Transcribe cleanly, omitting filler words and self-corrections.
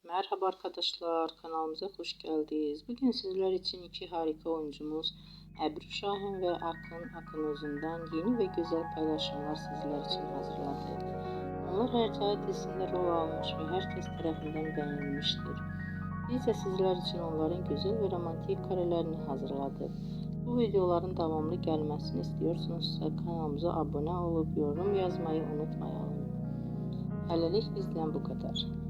Merhaba arkadaşlar, kanalımıza hoş geldiniz. Bugün sizler için iki harika oyuncumuz Ebru Şahin ve Akın Akınözü'nden yeni ve güzel paylaşımlar sizler için hazırladık. Onlar Hercai dizisinde rol almış ve herkes tarafından beğenilmiştir. Biz de sizler için onların güzel ve romantik karelerini hazırladık. Bu videoların devamlı gelmesini istiyorsanızsa kanalımıza abone olup yorum yazmayı unutmayalım. Hələlik bizden bu kadar.